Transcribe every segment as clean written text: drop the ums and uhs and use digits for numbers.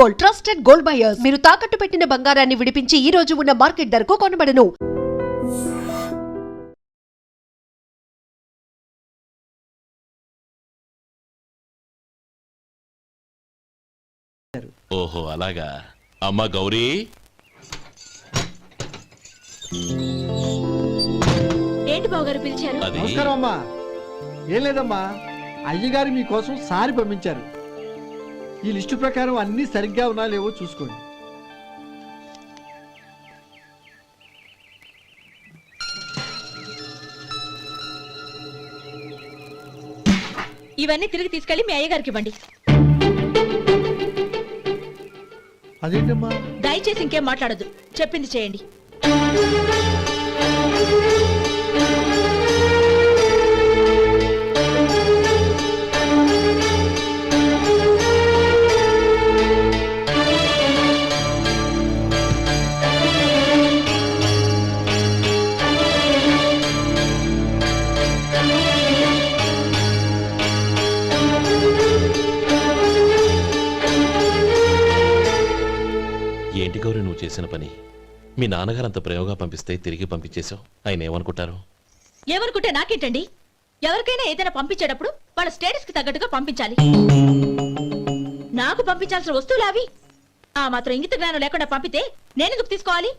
Gold, trusted gold buyers. మీరు తాకట్టు పెట్టిన బంగారాన్ని విడిపించి ఈ రోజు ఉన్న మార్కెట్ ధరకు కొనబడను. ఓహో అలాగా. అమ్మా గౌరీ, ఏంటి బావగారు పిలిచారు? అది నమస్కారం అమ్మా. ఏం లేదమ్మా, అయ్యగారు మీకోసం సారి పంపించారు. ఈ లిస్టు ప్రకారం అన్ని సరిగ్గా ఉన్నా లేవో చూసుకోండి. ఇవన్నీ తిరిగి తీసుకెళ్లి మీ అయ్యగారికి ఇవ్వండి. అదేంటమ్మా? దయచేసి ఇంకేం మాట్లాడొద్దు, చెప్పింది చేయండి. ఏంటి గౌరీ నువ్వు చేసిన పని? మీ నాన్నగారు అంత ప్రేమగా పంపిస్తే తిరిగి పంపించేశావు. ఆయన ఏమనుకుంటారు? ఏమనుకుంటే నాకేంటండి? ఎవరికైనా ఏదైనా పంపించేటప్పుడు వాళ్ళ స్టేటస్ కి తగ్గట్టుగా పంపించాలి. నాకు పంపించాల్సిన వస్తువులు అవి. ఆ మాత్రం ఇంగిత జ్ఞానం లేకుండా పంపితే నేనెందుకు తీసుకోవాలి?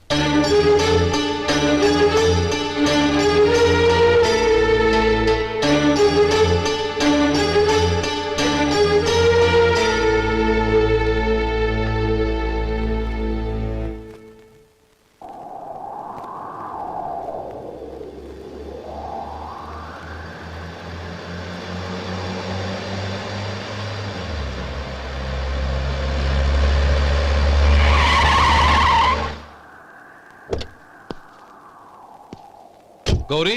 గౌరీ,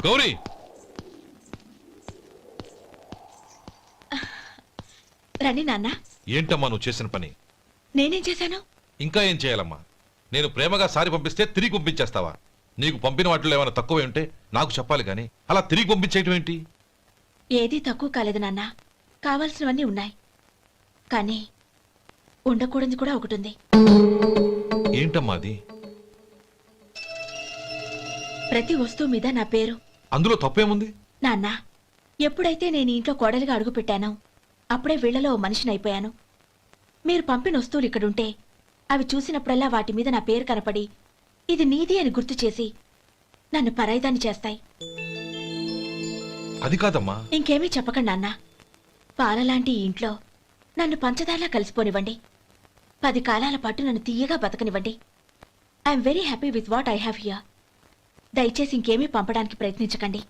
గౌరీ, రండి నాన్న. ఏంటమ్మా నువ్వు చేసిన పని? నేనేం చేశాను? ఇంకా ఏం చేయాలమ్మా? నేను ప్రేమగా సారి పంపిస్తే తిరిగి పంపించేస్తావా? నీకు పంపిన వాటిలో ఏమైనా తక్కువ ఉంటే నాకు చెప్పాలి కానీ అలా తిరిగి పంపించేయటం ఏంటి? ఏదీ తక్కువ కాలేదు నాన్న. కావాల్సినవన్నీ ఉన్నాయి, కానీ ఉండకూడదు కూడా ఒకటి ఉంది. ఏంటమ్మా అది? ప్రతి వస్తువు మీద నా పేరు. అందులో తప్పేముంది? నాన్న, ఎప్పుడైతే నేను ఇంట్లో కోడలిగా అడుగు పెట్టానో అప్పుడే వీళ్లలో ఓ మనిషిని అయిపోయాను. మీరు పంపిన వస్తువులు ఇక్కడుంటే అవి చూసినప్పుడల్లా వాటి మీద నా పేరు కనపడి ఇది నీది అని గుర్తు చేసి నన్ను పరాయిదాన్ని చేస్తాయి. అది కాదమ్మా. ఇంకేమీ చెప్పకండి నాన్న. పాలలాంటి ఈ ఇంట్లో నన్ను పంచదారలా కలిసిపోనివ్వండి. 10 కాలాల పాటు నన్ను తీయగా బతకనివ్వండి. I'm very happy with what I have here. దయచేసి ఇంకేమీ పంపడానికి ప్రయత్నించకండి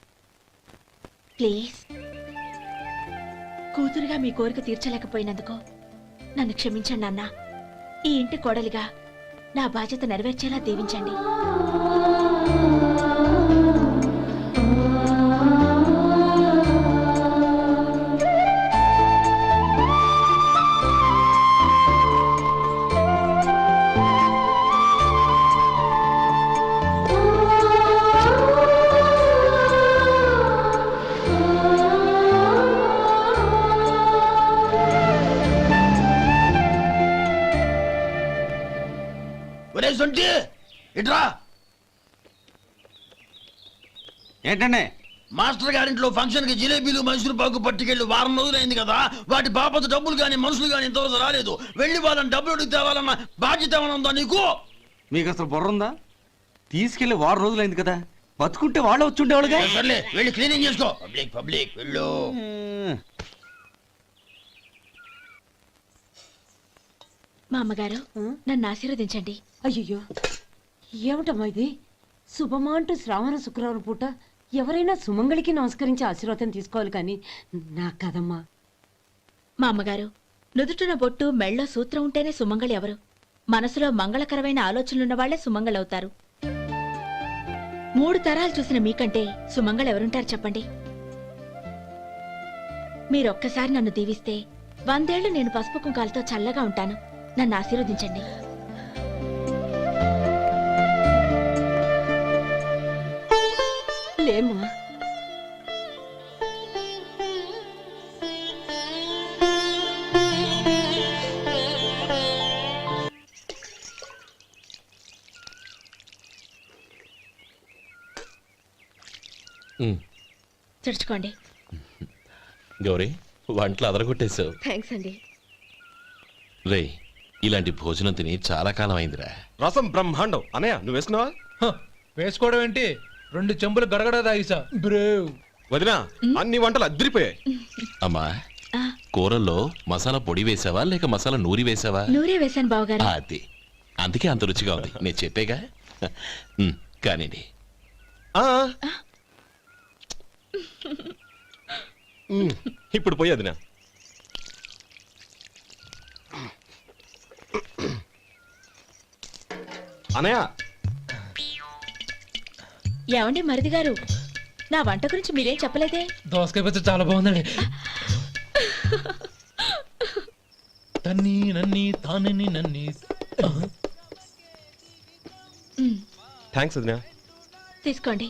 ప్లీజ్. కూతురుగా మీ కోరిక తీర్చలేకపోయినందుకు నన్ను క్షమించండి నాన్న. ఈ ఇంటి కోడలిగా నా బాధ్యత నెరవేర్చేలా దీవించండి. ఇట్రా. ఏంటండి? మాస్టర్ గారింట్లో ఫంక్షన్ కి జిలేబీలు మైసూరు పాకు పట్టుకెళ్ళి వారం రోజులైంది కదా. వాటి బాపత డబ్బులు కానీ మనుషులు కానీ ఇంతవరకు రాలేదు. వెళ్ళి వాళ్ళని డబ్బులు అడిగి తేవాలన్న బాధ్యత ఏమైనా ఉందా నీకు? మీకు అసలు బుర్ర ఉందా? తీసుకెళ్లి వారం రోజులైంది కదా, బతుకుంటే వాళ్ళు వచ్చి ఉండేవాళ్ళుగా. సర్లే, వెళ్ళి క్లీనింగ్ చేసుకో. పబ్లిక్ పబ్లిక్ వెళ్ళు. మా అమ్మగారు నన్ను ఆశీర్వదించండి. అయ్యో, ఏమిటమ్మా ఇది? శుభమా అంటూ శ్రావణ శుక్రవారం పూట ఎవరైనా సుమంగళికి నమస్కరించి ఆశీర్వాదం తీసుకోవాలి కానీ నా కదమ్మా. మా అమ్మగారు, నుదుటిన బొట్టు మెళ్ళో సూత్రం ఉంటేనే సుమంగళి ఎవరు? మనసులో మంగళకరమైన ఆలోచనలున్న వాళ్లే సుమంగళవుతారు. 3 తరాలు చూసిన మీకంటే సుమంగళెవరుంటారు చెప్పండి? మీరొక్కసారి నన్ను దీవిస్తే 100 ఏళ్లు నేను పసుపు కుంకాలతో చల్లగా ఉంటాను. నన్ను ఆశీర్వదించండి. లేమ్మా, ఉమ్. తుడుచుకోండి. గౌరీ వంటలు అదరగొట్టేశావు. థ్యాంక్స్ అండి. రే ఇలాంటి భోజనం తిని చాలా కాలం అయిందిరా. రసం బ్రహ్మాండం. అనయ్య నువ్వు వేసుకున్నావా? వేసుకోవడం ఏంటి, 2 చెంబులు గడగడ తాగిసా బ్రేవ్. వదినా అన్ని వంటలు అద్దరిపోయాయి. అమ్మా ఆ, కూరల్లో మసాలా పొడి వేసావా లేక మసాలా నూరి వేసావా? నూరే వేశాను బావగారు. అది అందుకే అంత రుచిగా ఉంది. నేను చెప్పేగా. కానివ్వండి. ఆ. ఇప్పుడు పోయి వదినా. అనయ్య ఏమండి మరిది గారు, నా వంట గురించి మీరేం చెప్పలేదే? దోసకాయ పచ్చడి చాలా బాగుందండి. తన్ని నన్ని తానని నన్ని. థ్యాంక్స్ వదినా. తీసుకోండి.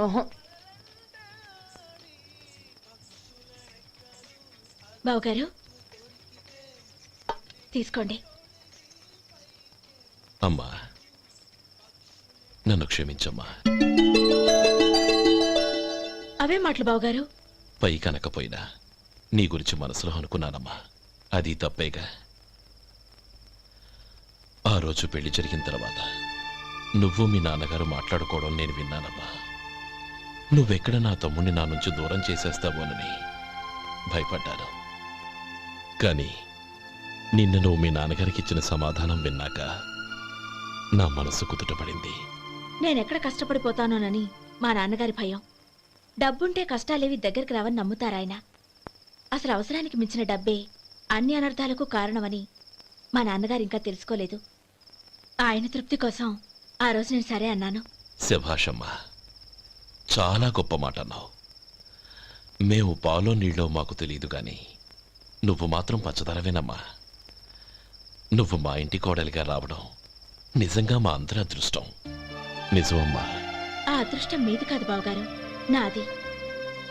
ఓహో, బావగారు తీసుకోండి. అమ్మా నన్ను క్షమించమ్మా. అవే మాటలు బావగారు. పై కనకపోయినా నీ గురించి మనసులో అనుకున్నానమ్మా. అది తప్పేగా. ఆ రోజు పెళ్లి జరిగిన తర్వాత నువ్వు మీ నాన్నగారు మాట్లాడుకోవడం నేను విన్నానమ్మా. నువ్వెక్కడ నా తమ్ముడిని నా నుంచి దూరం చేసేస్తావోనని భయపడ్డాను. కానీ నిన్న నువ్వు మీ నాన్నగారికి ఇచ్చిన సమాధానం విన్నాక నా మనసు కుదుటపడింది. నేనెక్కడ కష్టపడిపోతానోనని మా నాన్నగారి భయం. డబ్బుంటే కష్టాలేవి దగ్గరికి రావని నమ్ముతారాయన. అసలు అవసరానికి మించిన డబ్బే అన్ని అనర్థాలకు కారణమని మా నాన్నగారు ఇంకా తెలుసుకోలేదు. ఆయన తృప్తి కోసం ఆ రోజు నేను సరే అన్నాను. శభాషమ్మా, చాలా గొప్ప మాట అన్నావు. మేము పాలో నీళ్ళో మాకు తెలియదు గాని నువ్వు మాత్రం పచ్చదరవేనమ్మా. నువ్వు మా ఇంటి కోడలిగా రావడం నిజంగా మా అందరి అదృష్టం. నిజమమ్మా. ఆ అదృష్టం మీది కాదు బావగారు, నాది.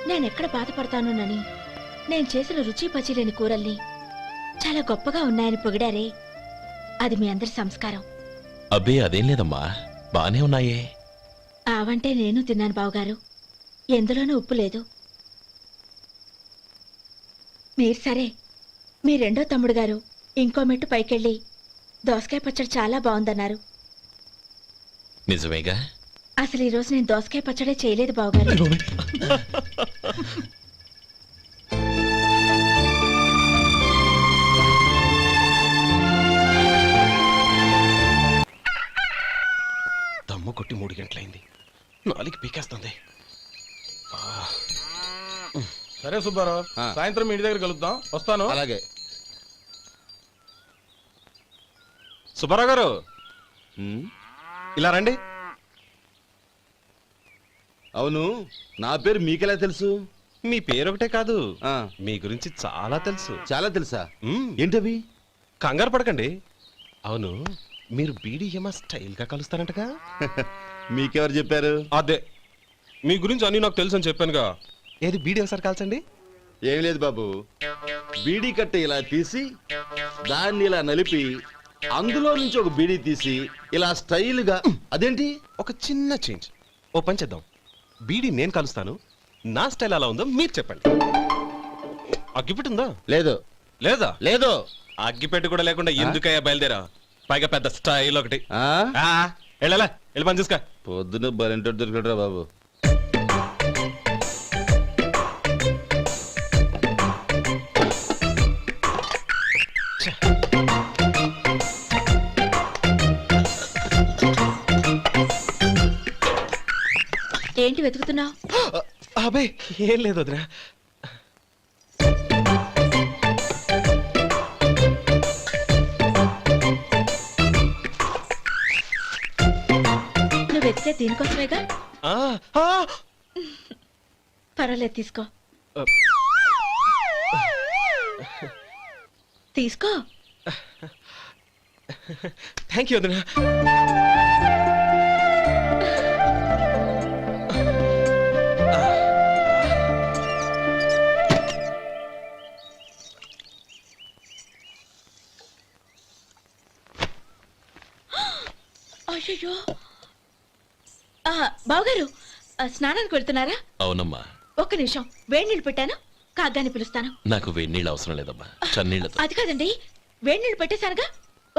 నేనెక్కడ బాధపడతానోనని నేను చేసిన రుచి పచిలేని కూరల్ని చాలా గొప్పగా ఉన్నాయని పొగిడారే, అది మీ అందరి సంస్కారం. అబ్బే అదేం లేదమ్మా, బానే ఉన్నాయే. ఆవంటే నేను తిన్నాను బావగారు, ఎందులోనూ ఉప్పు లేదు. మీరు సరే, మీ రెండో తమ్ముడు గారు ఇంకో మెట్టు పైకెళ్ళి దోసకాయ పచ్చడి చాలా బాగుందన్నారు. నిజమేగా. అసలు ఈరోజు నేను దోసకాయ పచ్చడే చేయలేదు బావగారు. దమ్ము కొట్టి 3 గంటలైంది. 4 పీకేస్తుంది. సరే సుబ్బారావు, సాయంత్రం ఇంటి దగ్గర కలుద్దాం. వస్తాను. అలాగే. సుబ్బారావు గారు ఇలా రండి. అవును, నా పేరు మీకెలా తెలుసు? మీ పేరు ఒకటే కాదు, మీ గురించి చాలా తెలుసు. చాలా తెలుసా? మ్మ్. ఏంటవి? కంగారు పడకండి. అవును, మీరు బీడీఎం స్టైల్ గా కలుస్తారంటగా? మీకెవరు చెప్పారు? అదే, మీ గురించి అన్ని నాకు తెలుసు అని చెప్పానుగా. ఏది బీడీ ఒకసారి కాల్చండి. ఏం లేదు బాబు, బీడీ కట్ట ఇలా తీసి దాన్ని ఇలా నలిపి అందులో నుంచి ఒక బీడీ తీసి ఇలా స్టైల్గా. అదేంటి? ఒక చిన్న చేంజ్. ఓ పని చేద్దాం, బీడీ నేను కలుస్తాను, నా స్టైల్ అలా ఉందో మీరు చెప్పండి. అగ్గిపెట్టి ఉందా? లేదు. లేదా? లేదు. అగ్గిపెట్టి కూడా లేకుండా ఎందుకయ్యా బయలుదేరా? పైగా పెద్ద స్టైల్ ఒకటి. ఆ? వెళ్ళాలా, వెళ్ళి పని చూసుకో. పొద్దున బలింటోడు దొరికడరా బాబు. ఏంటి వెతుకుతున్నావు? అబే ఏం లేదు వదినా. నువ్వు వెతికే దీనికోసమేగా. ఆ, ఆ. పర్వాలేదు, తీసుకో. తీసుకో. థ్యాంక్ యూ వదినా. బావగారు స్నానానికి వెళ్తున్నారా? అవునమ్మా. ఒక్క నిమిషం, వేడి నీళ్ళు పెట్టాను, కాగ్గాని పిలుస్తాను. నాకు వేడినీళ్ళు అవసరం లేదమ్మా, చన్నీళ్ళతో. అది కాదండి, వేడి నీళ్ళు పెట్టేశానుగా,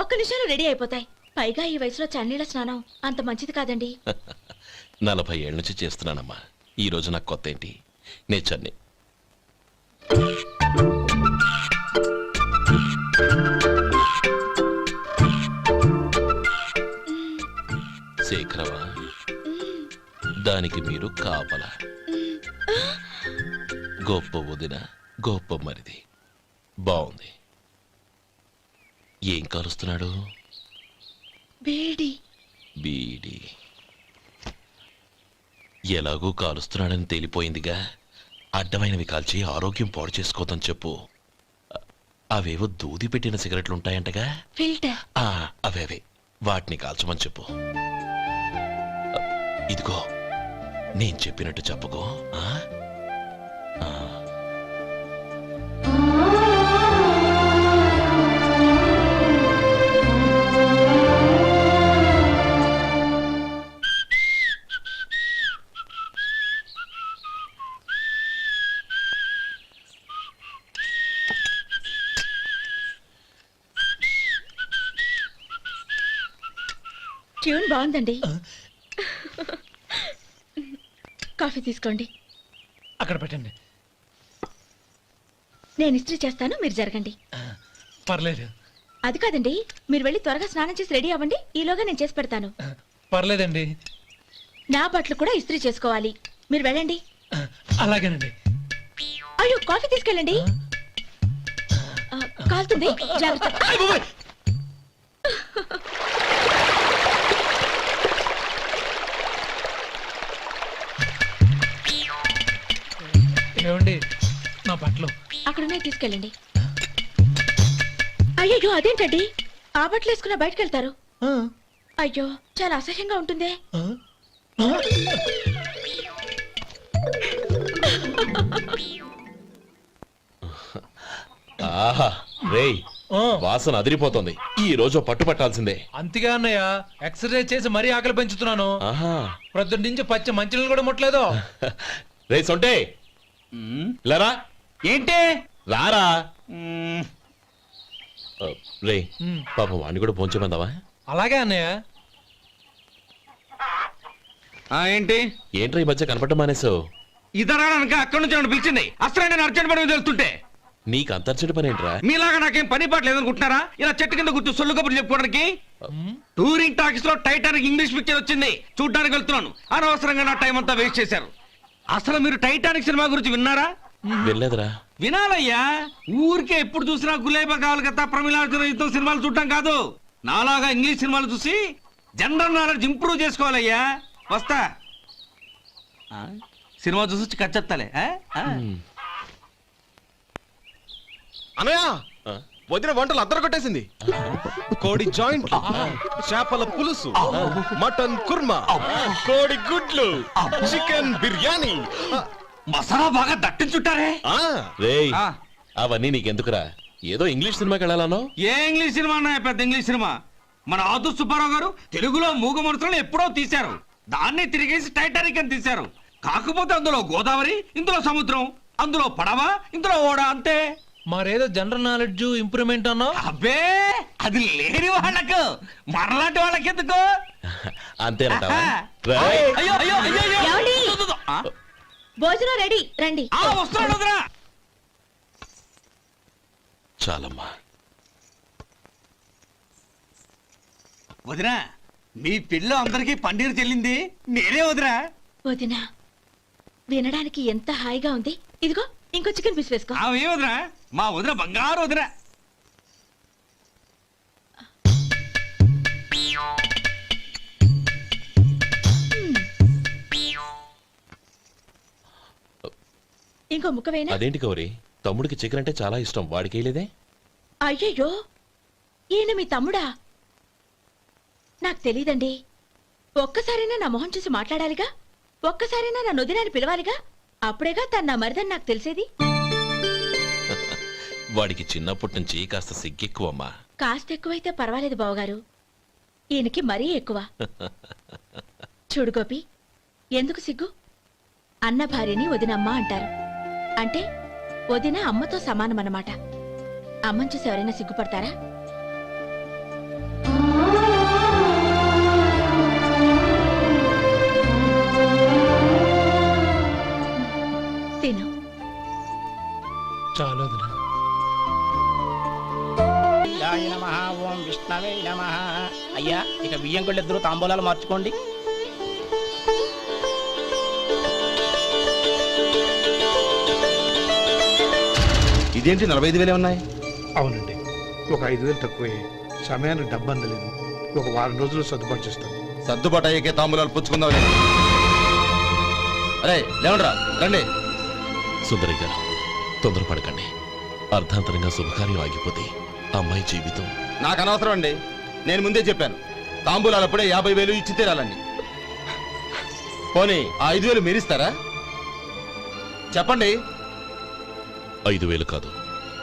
ఒక్క నిమిషంలో రెడీ అయిపోతాయి. పైగా ఈ వయసులో చన్నీళ్ళ స్నానం అంత మంచిది కాదండి. 40 ఏళ్ళ నుంచి చేస్తున్నానమ్మా. ఈ రోజు నాకు కొత్త ఏంటి? నే చన్ని. శేఖరవా, దానికి మీరు కాపలా. గొప్ప వదిన, గొప్ప మరిది. బాగుంది. ఏం కాలుస్తున్నాడు? వేడి. బీడి. ఎలాగూ కాలుస్తున్నాడని తేలిపోయిందిగా, అడ్డమైనవి కాల్చి ఆరోగ్యం పాడు చేసుకోదని చెప్పు. అవేవో దూది పెట్టిన సిగరెట్లుంటాయంటగా, ఫిల్టర్. అవే వాటిని కాల్చమని చెప్పు. ఇదిగో, నేను చెప్పినట్టు చెప్పుకో. ట్యూన్ బాగుందండి. కాఫీ తీసుకోండి. అక్కడ పెట్టండి. నేను ఇస్త్రీ చేస్తాను, మీరు జరగండి. పర్లేదు. అది కాదండి, మీరు వెళ్ళి త్వరగా స్నానం చేసి రెడీ అవ్వండి, ఈలోగా నేను చేసి పెడతాను. పర్లేదండి. నా బట్టలు కూడా ఇస్త్రీ చేసుకోవాలి, మీరు వెళ్ళండి. అలాగేనండి. అయ్యో, కాఫీ తీసుకెళ్ళండి. కాలుతుంది, జాగ్రత్త. ఏమండి, నా బట్టలు అక్కడున్నాయి, తీసుకెళ్ళండి. అయ్యో, అదేంటండి, ఆ బట్టలు వేసుకున్న బయటకు వెళ్తారు? అయ్యో, చాలా అసహ్యంగా ఉంటుందే. ఆహా రేయ్, వాసన అదిరిపోతుంది. ఈ రోజు పట్టుపట్టాల్సిందే. అంతగా అన్నయ్య, ఎక్సర్సైజ్ చేసి మరీ ఆకలి పెంచుతున్నాను. ఆహా, ప్రొద్దున నుంచి పచ్చ మంచినీళ్ళు కూడా ముట్టలేదు. రే సొంటే, లేరా. ఏంటి? రారా. రే, పాపం వాడిని కూడా పోంచమందావా? అలాగే అన్నయ్య. ఏంటి? ఏంట్రా ఈ మధ్య కనపడటం మానేసావు? ఇతరా అక్కడి నుంచి నన్ను పిలిచింది. అసలు నేను అర్జెంట్ పని తెలుస్తుంటే నీకు అంతర్చడి పని ఏంట్రా? మీలాగా నాకేం పని పాట లేదనుకుంటున్నారా? ఇలా చెట్టు కింద కూర్చో సొల్లు కబుర్లు చెప్పుకోవడానికి. టూరింగ్ టాకీస్ లో టైటానిక్ ఇంగ్లీష్ పిక్చర్ వచ్చింది, చూడ్డానికి వెళ్తున్నాను. అనవసరంగా నా టైం అంతా వేస్ట్ చేశారు. అసలు మీరు టైటానిక్ సినిమా గురించి విన్నారా? వెళ్ళలేదురా. వినాలయ్యా. ఊరికే ఎప్పుడు చూసినా గులేబా కావాలి కదా, ప్రమిళార్జున యుద్ధం సినిమాలు చూడటం కాదు. నాలాగా ఇంగ్లీష్ సినిమాలు చూసి జనరల్ నాలెడ్జ్ ఇంప్రూవ్ చేసుకోవాలయ్యా. వస్తా. సినిమా చూసి కచ్చెత్తాలే. అనయ్య, వదిన వంటలు అద్దరు కొట్టేసింది. కోడి జాయింట్, చేపల పులుసు, మటన్ కుర్మా, కోడి గుడ్లు, చికెన్ బిర్యానీ, మసాలా బాగా దట్టించుంటారే. రేయ్, అవన్నీ నీకెందుకురా? ఏదో ఇంగ్లీష్ సినిమాకి వెళ్ళాలనో? ఏ ఇంగ్లీష్ సినిమా అన్నా? పెద్ద ఇంగ్లీష్ సినిమా. మన ఆదు సుబ్బారావు గారు తెలుగులో మూగ మనుషులను ఎప్పుడో తీశారు. దాన్ని తిరిగేసి టైటానిక్ అని తీశారు. కాకపోతే అందులో గోదావరి, ఇందులో సముద్రం, అందులో పడవ, ఇందులో ఓడ, అంతే. మరేదో జనరల్ నాలెడ్జ్ ఇంప్రూవ్మెంట్ అన్నా? అబ్బే, అది లేని వాళ్ళకు, మరలాంటి వాళ్ళకి ఎందుకు? అంతేనంటావా? అయ్యో అయ్యో అయ్యో అయ్యో. ఏమండి? భోజనం రెడీ, రండి. వస్తున్నాడు వదరా. చాలమ్మా. వదినా, మీ పిల్ల అందరికీ పన్నీరు చెల్లింది నేనే వదినా. వదినా, వినడానికి ఎంత హాయిగా ఉంది. ఇదిగో ఇంకో చికెన్ పీస్ వేసుకో. ఏ వదినా, మా వదిన బంగారు వదినా. ఇంకో ముక్క వేయనా? అదేంటి గౌరీ, తమ్ముడికి చికెన్ అంటే చాలా ఇష్టం, వాడికి లేదే? అయ్యయ్యో, ఈయన మీ తమ్ముడా? నాకు తెలీదండి. ఒక్కసారైనా నా మొహం చూసి మాట్లాడాలిగా, ఒక్కసారైనా నా నొదినాన్ని పిలవాలిగా, అప్పుడేగా తను నా మరిదని నాకు తెలిసేది. వాడికి చిన్నప్పటి నుంచి కాస్త సిగ్గెక్కువమ్మా. కాస్త ఎక్కువైతే పర్వాలేదు బావగారు, ఈయనకి మరీ ఎక్కువ. చూడు గోపి, ఎందుకు సిగ్గు? అన్న భార్యని వదినమ్మ అంటారు. అంటే వదిన అమ్మతో సమానమన్నమాట. అమ్మని చూసి ఎవరైనా సిగ్గుపడతారా? తిను. చాలా వదినా. ఓం విష్ణవే నమః. అయ్యా ఇక బియ్యం కొళ్ళు ఇద్దరు తాంబూలాలు మార్చుకోండి. ఇదేంటి 45,000 ఉన్నాయి? అవునండి, ఒక 5,000 తక్కువే. సమయానికి డబ్బు అందలేదు. ఒక వారం రోజులు సర్దుబాటు చేస్తాను. సర్దుబాటు అయ్యకే తాంబూలాలు పుచ్చుకుందాం. అరే లేవండ్రా, రండి. సుందరి గారు తొందరపడకండి. అర్ధాంతరంగా శుభకార్యం ఆగిపోతే అమ్మాయి జీవితం. నాకు అనవసరం అండి, నేను ముందే చెప్పాను. తాంబూలాలు అప్పుడే 50,000 ఇచ్చి తీరాలండి. పోనీ ఆ 5,000 మీరిస్తారా? చెప్పండి. 5,000 కాదు,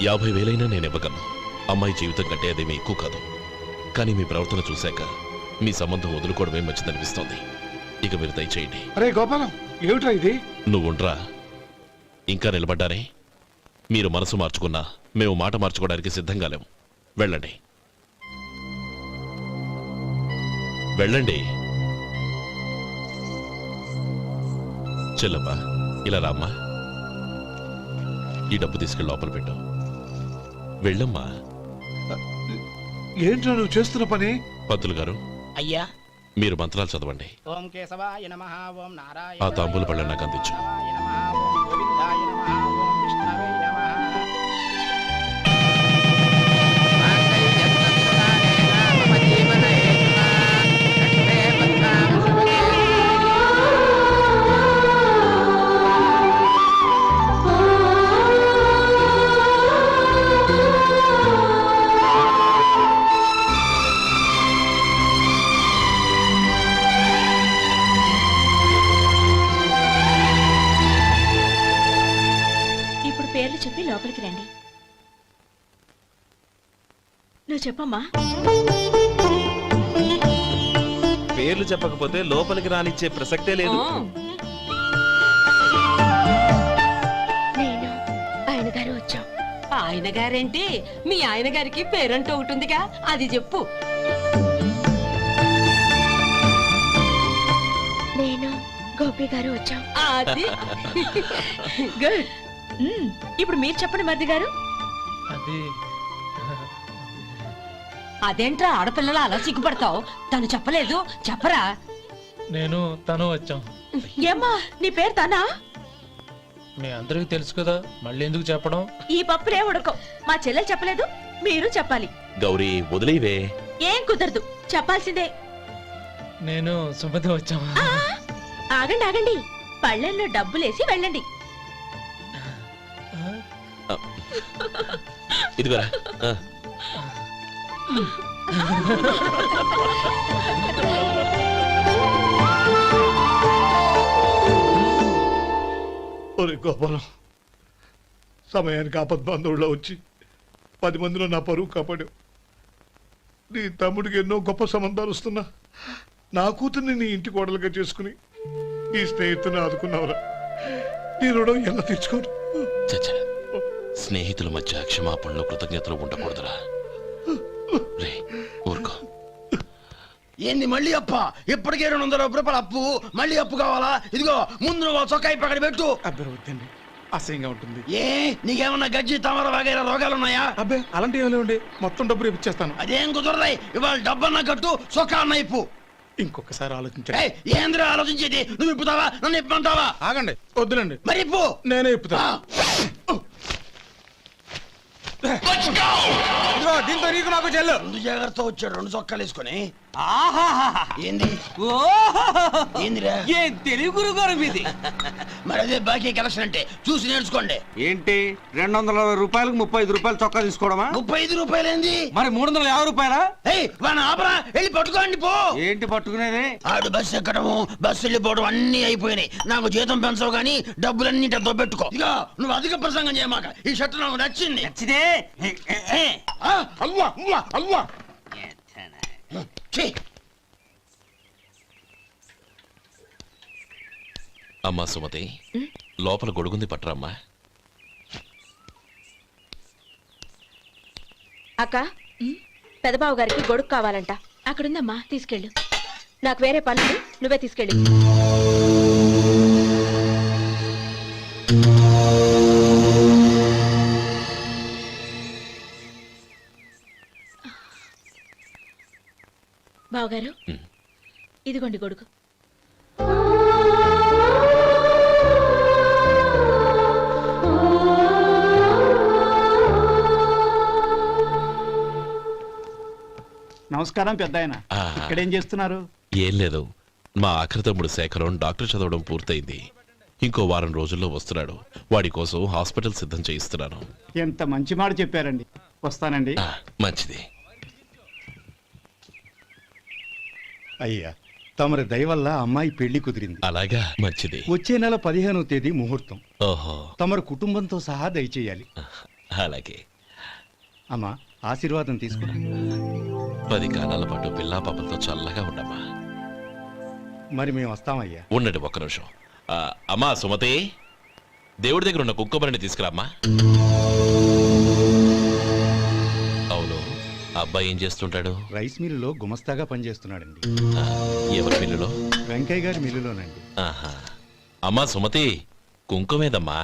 50,000 నేను ఇవ్వగలను. అమ్మాయి జీవితం కంటే అదేమీ ఎక్కువ కాదు. కానీ మీ ప్రవర్తన చూశాక మీ సంబంధం వదులుకోవడమే మంచిదనిపిస్తోంది. ఇక మీరు దయచేయండి. అరే గోపాలం, ఏమిట్రా ఇది? నువ్వుండ్రా. ఇంకా నిలబడ్డారే? మీరు మనసు మార్చుకున్నా మేము మాట మార్చుకోవడానికి సిద్ధంగా లేము. వెళ్ళండి, వెళ్ళండి. చెల్లమ్మా, ఇలా రామ్మా. ఈ డబ్బు తీసుకెళ్ళి లోపల పెట్టు. వెళ్ళమ్మా. ఏంట్రా నువ్వు చేస్తున్న పని? పంతులు గారు, అయ్యా మీరు మంత్రాలు చదవండి. ఓం కేశవాయ నమః. ఓం నారాయణ. ఆ తాంబూల పళ్ళ నాకు అందించు. ఓం గోవిందాయ నమః. ఓం విష్ణవే నమః. ఇప్పుడు పేర్లు చెప్పి లోపలికి రండి. నువ్వు చెప్పమ్మా. పేర్లు చెప్పకపోతే లోపలికి రానిచ్చే ప్రసక్తే లేదు. నేను ఆయన గారు వచ్చాం. ఆయన గారేంటి, మీ ఆయన గారికి పేరంటూ ఒకటిగా, అది చెప్పు. నేను గోపి గారు వచ్చాం. అది గుడ్. ఇప్పుడు మీరు చెప్పండి మరిది గారు. అది అదేంట్రా ఆడపిల్లలు అలా సిగ్గుపడతావు? తను చెప్పలేదు, చెప్పరా. నేను తను వచ్చాం. ఏమ్మా నీ పేరు తానా? మీ అందరికీ తెలుసు కదా, మళ్ళీ ఎందుకు చెప్పడం? ఈ పప్పులే ఉడకం. మా చెల్లెలు చెప్పలేదు, మీరు చెప్పాలి. గౌరీ వదిలేవే. ఏం కుదరదు, చెప్పాల్సిందే. నేను సుమతి వచ్చాం. ఆ, ఆగండి ఆగండి, పళ్ళెంలో డబ్బులేసి వెళ్ళండి. ఇదిగోరా. ఒరే గోపాలం, సమయానికి ఆపద్బంధువుల్లో వచ్చి 10 మందిలో నా పరువు కాపాడావు. నీ తమ్ముడికి ఎన్నో గొప్ప సంబంధాలు వస్తున్నా నా కూతుర్ని నీ ఇంటి కోడలుగా చేసుకుని ఈ స్నేహితుని ఆదుకున్నావురా. నీ రుణం ఎలా తీర్చుకోరు? చచ్చా, స్నేహితుల మధ్య క్షమాపణలు కృతజ్ఞతలు ఉండకూడదురా. రే ఊరుకో. ఏంది మళ్ళీ అప్ప? ఇప్పటికే 200 రూపాయలు అప్పు, మళ్ళీ అప్పు కావాలా? ఇదిగో ముందు నువ్వు చొక్కా పక్కన పెట్టు. అబ్బే వద్దండి, అసహ్యంగా ఉంటుంది. ఏ నీకేమన్నా గజ్జి తమర వగైరా రోగాలున్నాయా? అబ్బే అలాంటి ఏమీ లేవండి, మొత్తం డబ్బు రేపు ఇచ్చేస్తాను. అదేం కుదరదాయి. ఇవాళ డబ్బన్నా కట్టు, చొక్కా అన్న ఇప్పు. ఇంకొకసారి ఆలోచించండి. ఏయ్, ఏంద్రా ఆలోచించేది? నువ్వు ఇప్పుతావా, నన్ను ఇప్పమంటావా? ఆగండి, వద్దులండి, మరి ఇప్పు. నేనే ఇప్పుతా. దీంతో నీకు నాకు చెల్లు. ముందు జాగ్రత్త వచ్చాడు 2 చొక్కాలు వేసుకొని. ఆహాహాహా. ఏంది ఓహోహోహో. ఏందిరా? ఏ తెలుగు గురుగారు మీది? మరి అదే బాకీ కలెక్షన్ అంటే చూసి నేర్చుకోండి. ఏంటి 220 రూపాయలకు 35 రూపాయలు చొక్కా తీసుకోవడమా? 35 రూపాయలు ఏంది? మరి 350 రూపాయలా? ఏయ్ వాడిని ఆపరా, వెళ్ళి పట్టుకోండి పో. ఏంటి పట్టుకునేది? ఆడు బస్సు ఎక్కడము, బస్సు వెళ్ళిపోవడం అన్ని అయిపోయినాయి. నాకు జీతం పెంచవు గానీ డబ్బులన్నీ దొబ్బెట్టుకో. ఇక నువ్వు అధిక ప్రసంగం చేయమాక. ఈ షర్ట్ నాకు నచ్చింది. నచ్చితే అల్వా అల్వా అల్వా. ఛీ. అమ్మా సుమతి, లోపల గొడుగుంది పట్టరమ్మా. అక్క పెదబాబు గారికి గొడుగు కావాలంట. అక్కడుందమ్మా, తీసుకెళ్ళు. నాకు వేరే పనులు, నువ్వే తీసుకెళ్ళు. బావగారు, ఇదిగోండి గొడుగు. నమస్కారం పెద్ద ఆయన. ఇక్కడేం చేస్తున్నారు? ఏం లేదు, మా ఆఖరి తమ్ముడు శేఖరం డాక్టర్ చదవడం పూర్తయింది. ఇంకో వారం రోజుల్లో వస్తున్నాడు. వాడి కోసం హాస్పిటల్ సిద్ధం చేయిస్తున్నాను. ఎంత మంచి మాట చెప్పారండి. వస్తానండి. మంచిది. అయ్యా, తమరి దయ వల్ల అమ్మాయి పెళ్లి కుదిరింది. అలాగా, మంచిది. వచ్చే నెల 15వ తేదీ ముహూర్తం. ఓహో, తమరు కుటుంబంతో సహా దయచేయాలి. అలాగే. అమ్మా, ఆశీర్వాదం తీసుకురా. 10 కాలాల పాటు పిల్లా పాపలతో చల్లగా ఉండమ్మా. మరి మేము వస్తామయ్యా. ఉండండి ఒక్క నిమిషం. అమ్మా సుమతి, దేవుడి దగ్గర ఉన్న కుక్కమరిని తీసుకురామ్మా. అవును, అబ్బాయి ఏం చేస్తుంటాడు? రైస్ మిల్లులో గుమస్తాగా పనిచేస్తున్నాడండి. ఎవరి మిల్లులో? వెంకయ్య గారి మిల్లులోనండి. ఆహా. అమ్మా సుమతి, కుంకుమేదమ్మా?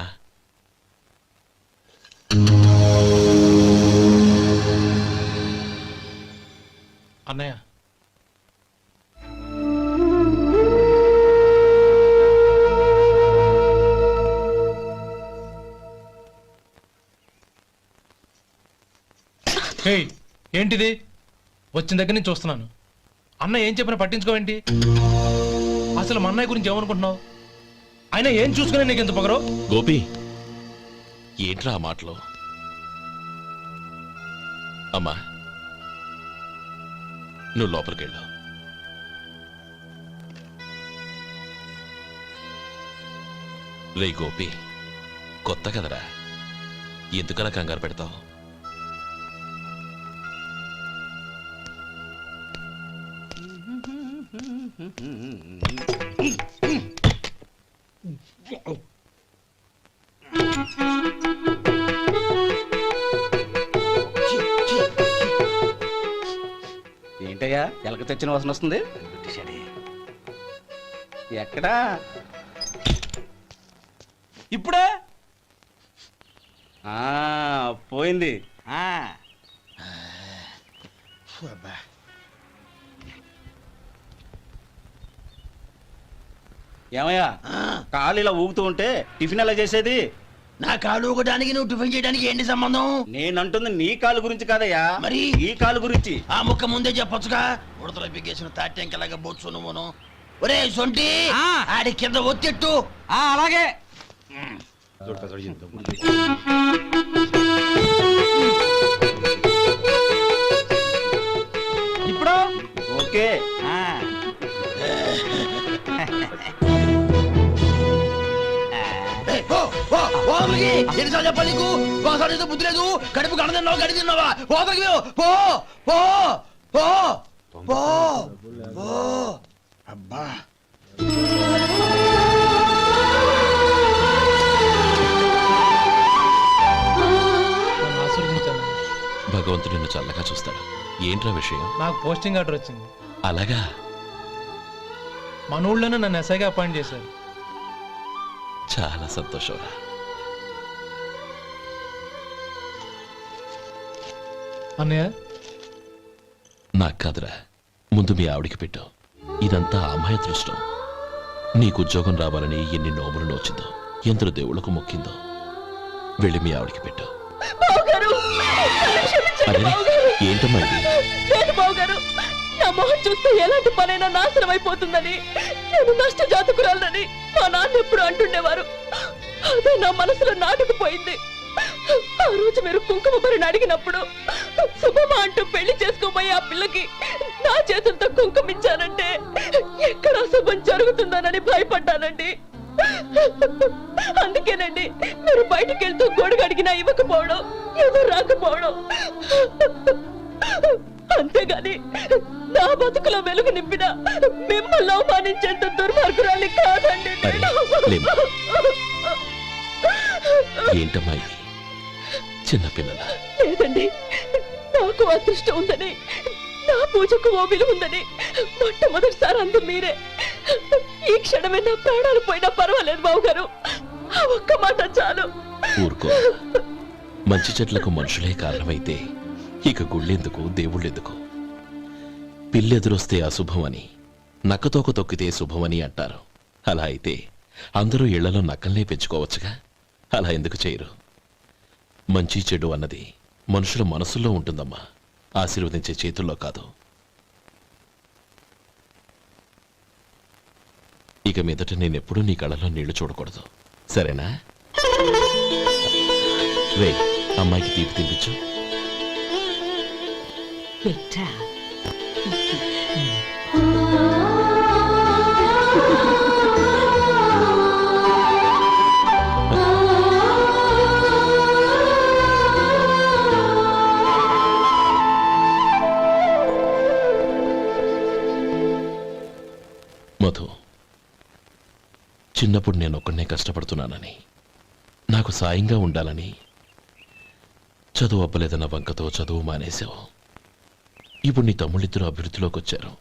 అన్నయ్య, ఏంటిది? వచ్చిన దగ్గర నుంచి చూస్తున్నాను. అన్న ఏం చెప్పినా పట్టించుకోవేంటి? అసలు మా అన్నయ్య గురించి ఏమనుకుంటున్నావు? ఆయన ఏం చూసుకునే నీకు ఎంత పొగరు? గోపి, ఏంట్రా ఆ మాటలు? అమ్మా, నువ్వు లోపలికెళ్ళు. రే గోపి, కొత్త కదరా, ఎందుకలా కంగారు పెడతావు? ఏంటయ్యా ఎలక తెచ్చిన వాసన వస్తుంది? ఎక్కడా? ఇప్పుడే పోయింది. ఏమయ్యా, కాలు ఇలా ఊగుతూ ఉంటే టిఫిన్ ఎలా చేసేది? నా కాలు ఊగడానికి నువ్వు టిఫిన్ చేయడానికి ఏంటి సంబంధం? నేనంటుంది నీ కాలు గురించి కాదయ్యా, మరి ఈ కాలు గురించి. ఆ ముక్క ముందే చెప్పొచ్చుగా. ఉడతలో పిగేసిన తాట్యంకలాగా బొచ్చు నువ్వును. ఒరే సొంటి, ఆడి కింద ఒత్తిట్టు. అలాగే. ఇప్పుడు ఓకే. ఎన్నిసార్లు చెప్పాలి నీకు? ఒకసారి ఏదో బుద్ధి లేదు. కడుపు కడదన్నావు, గడి తిన్నావా? పోతకి పో పో పో పో పో. అబ్బా, భగవంతుడు నిన్ను చల్లగా చూస్తాడు. ఏంట్రా విషయం? నాకు పోస్టింగ్ ఆర్డర్ వచ్చింది. అలాగా? మన ఊళ్ళోనే నన్ను ఎస్ఐగా అపాయింట్ చేశారు. చాలా సంతోషంరా. అన్నయ్య, నాకు కాదురా, ముందు మీ ఆవిడికి పెట్టు. ఇదంతా అమ్మాయి దృష్టం. నీకు ఉద్యోగం రావాలని ఎన్ని నోములు నోచిందో, ఎందరు దేవుళ్లకు మొక్కిందో. వెళ్ళి మీ ఆవిడికి పెట్టు. ఏంటమ్మా ఇది? నా మొహం చూస్తే ఎలాంటి పనైనా నాశనం అయిపోతుందని, నేను నష్ట జాతకురాలని మా నాన్న ఎప్పుడు అంటుండేవారు. అదే నా మనసులో నాటుకుపోయింది. ఆ రోజు మీరు కుంకుమ భరిని అడిగినప్పుడు శుభమా అంటూ పెళ్లి చేసుకోబోయే ఆ పిల్లకి నా చేతులతో కుంకుమ ఇచ్చానంటే ఎక్కడ శుభం జరుగుతుందోనని భయపడ్డానండి. అందుకేనండి మీరు బయటికి వెళ్తూ గొడుగు అడిగినా ఇవ్వకపోవడం, ఏదో రాకపోవడం. అంతేగాని నా బతుకులో వెలుగు నింపిన మిమ్మల్ని అవమానించేంత దుర్మార్గురాలి కాదండి అరే, లేమ్మా. ఏంటమ్మా ఇది? చిన్నపిల్లల లేదండి, నాకు అదృష్టం ఉందని, నా పూజకు ఓ విలువ ఉందని మొట్టమొదటిసారి అందు మీరే. ఈ క్షణమే నా ప్రాణాలు పోయినా పర్వాలేదు బాబు గారు, ఆ ఒక్క మాట చాలు. ఊరుకో. మంచి చెట్లకు మనుషులే కారణమైతే ఇక గుళ్ళెందుకు, దేవుళ్ళెందుకు? పిల్లెదురొస్తే అశుభం అని, నక్కతోక తొక్కితే శుభమని అంటారు. అలా అయితే అందరూ ఇళ్లలో నక్కల్నే పెంచుకోవచ్చుగా. అలా ఎందుకు చేయరు? మంచి చెడు అన్నది మనుషుల మనసుల్లో ఉంటుందమ్మా, ఆశీర్వదించే చేతుల్లో కాదు. ఇక మీదట నేనెప్పుడూ నీ కళ్ళలో నీళ్లు చూడకూడదు, సరేనా? రే, అమ్మాయికి తీపి తినిపించు. పెట్టా మధు, చిన్నప్పుడు నేను ఒక్కడనే కష్టపడుతున్నానని, నాకు సాయంగా ఉండాలని చదువు అవ్వలేదన్న వంకతో చదువు మానేశావు. ఇప్పుడు నీ తమ్ముళ్ళిద్దరూ అభివృద్ధిలోకి వచ్చారు.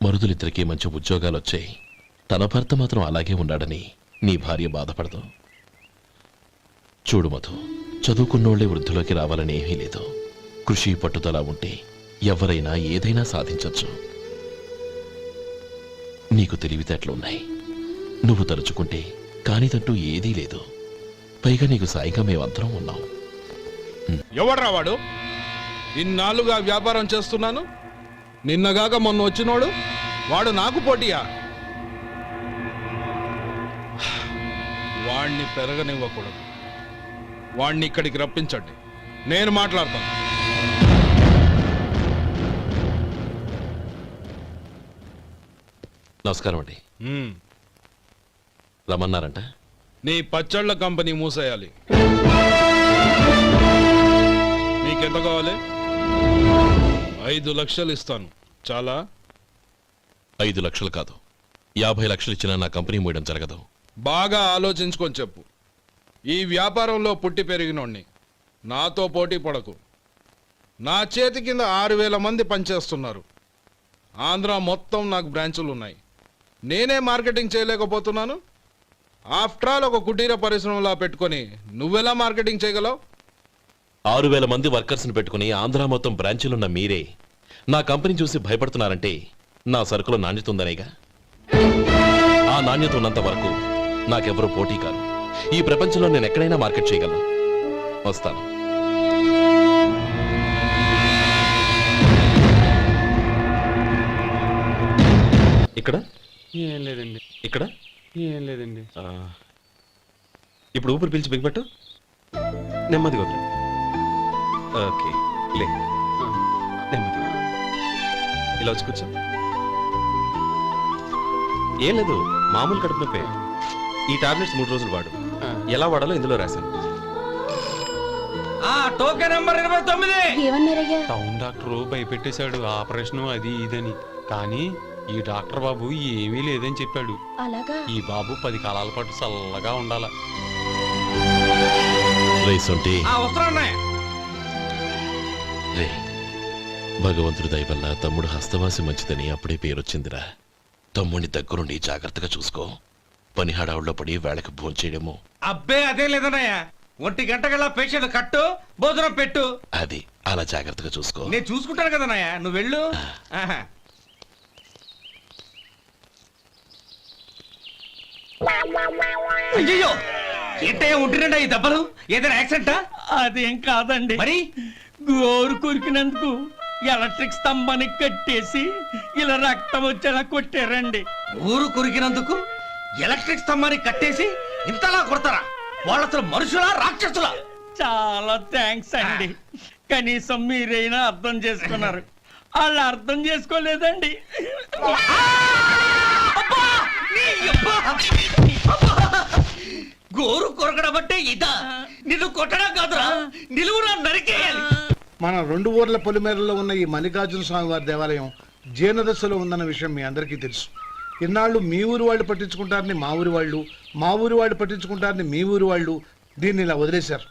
మరుదులిద్దరికీ మంచి ఉద్యోగాలు వచ్చాయి. తన భర్త మాత్రం అలాగే ఉన్నాడని నీ భార్య బాధపడదు. చూడు మధు, చదువుకున్నోళ్లే వృద్ధిలోకి రావాలని ఏమీ లేదు. కృషి పట్టుదల ఉంటే ఎవరైనా ఏదైనా సాధించవచ్చు. నీకు తెలివితేటలున్నాయి. నువ్వు తలుచుకుంటే కానిదంటూ ఏదీ లేదు. పైగా నీకు సాయిగా మేమందరం ఉన్నాం. ఎవడ్రా వాడు? ఇన్నాళ్ళుగా వ్యాపారం చేస్తున్నాను, నిన్నగాక మొన్న వచ్చినోడు వాడు నాకు పోటీయా? వాణ్ణి పెరగనివ్వకూడదు. వాణ్ణి ఇక్కడికి రప్పించండి, నేను మాట్లాడతాను. నమస్కారం అండి. రమ్మన్నారంట? నీ పచ్చళ్ళ కంపెనీ మూసేయాలి. నీకెంత కావాలి? 5 లక్షలు ఇస్తాను. చాలా? 5 లక్షలు కాదు, 50 లక్షలు ఇచ్చినా నా కంపెనీ మూయడం జరగదు. బాగా ఆలోచించుకొని చెప్పు. ఈ వ్యాపారంలో పుట్టి పెరిగినోణ్ణి, నాతో పోటీ పడకు. నా చేతి కింద 6,000 మంది పనిచేస్తున్నారు. ఆంధ్ర మొత్తం నాకు బ్రాంచులు ఉన్నాయి. నేనే మార్కెటింగ్ చేయలేకపోతున్నాను. ఆఫ్టర్ ఆల్ ఒక కుటీర పరిశ్రమలా పెట్టుకొని నువ్వెలా మార్కెటింగ్ చేయగలవు? 6,000 మంది వర్కర్స్ని పెట్టుకుని ఆంధ్ర మొత్తం బ్రాంచీలున్న మీరే నా కంపెనీ చూసి భయపడుతున్నారంటే నా సరుకులో నాణ్యత ఉందనేగా. ఆ నాణ్యత ఉన్నంత వరకు నాకెవరూ పోటీ కాదు. ఈ ప్రపంచంలో నేను ఎక్కడైనా మార్కెట్ చేయగలను. వస్తాను. ఇక్కడ ఏం లేదండి. ఇక్కడ ఏం లేదండి. ఇప్పుడు ఊపిరి పీల్చి బిగ్బట్టు, నెమ్మదిగా వదిలే. ఓకే, లే, నెమ్మదిగా ఇలా వచ్చి కూర్చో. ఏం లేదు, మామూలు కడుపు నొప్పే. ఈ టాబ్లెట్స్ 3 రోజులు వాడు. ఎలా వాడాలో ఇందులో రాశాను. Token number 29. ఏమన్నారయ్యా? టౌన్ డాక్టరు భయపెట్టేశాడు, ఆపరేషన్ అది ఇదని. కానీ ఈ డాక్టర్ బాబు ఏమీ లేదని చెప్పాడు. అలాగా? ఈ బాబు 10 కాలాల పాటు చల్లగా ఉండాల. రే, భగవంతుడి దయ వల్ల తమ్ముడు హస్తవాసి మంచిదని అప్పుడే పేరొచ్చిందిరా. తమ్ముడిని దగ్గరుండి జాగ్రత్తగా చూసుకో. పని హడావుల్లో పడి వేళకి భోంచేయడము. అబ్బే అదే లేదన్నయ్య. 1 గంటకల్లా పేషెంట్ కట్టు, భోజనం పెట్టు. అది అలా జాగ్రత్తగా చూసుకో. నేను చూసుకుంటాను కదన్నయ్య, నువ్వు వెళ్ళు. అయ్యో, ఏంటయ్యా ఉంటున్నాడా ఈ దెబ్బలు? ఏదైనా యాక్సిడెంటా? అదేం కాదండి, మరి గోరు కొరికినందుకు ఎలక్ట్రిక్ స్తంభానికి కట్టేసి ఇలా రక్తం వచ్చేలా కొట్టారండి. ఊరు కొరికినందుకు ఎలక్ట్రిక్ స్తంభానికి కట్టేసి ఇంతలా కొడతారా? వాళ్ళు అసలు మనుషులా, రాక్షసులా? చాలా థ్యాంక్స్ అండి, కనీసం మీరైనా అర్థం చేసుకున్నారు. వాళ్ళు అర్థం చేసుకోలేదండి. గోరు కొరకడం అంటే ఇదా? నిన్ను కొట్టడం కాదురా, నిలువురా నరికేయాలి. మన 2 ఊర్ల పొలిమేరలో ఉన్న ఈ మల్లికార్జున స్వామి వారి దేవాలయం జీర్ణదశలో ఉందన్న విషయం మీ అందరికీ తెలుసు. ఇన్నాళ్ళు మీ ఊరు వాళ్ళు పట్టించుకుంటారని మా ఊరి వాళ్ళు, మా ఊరి వాళ్ళు పట్టించుకుంటారని మీ ఊరి వాళ్ళు దీన్ని ఇలా వదిలేశారు.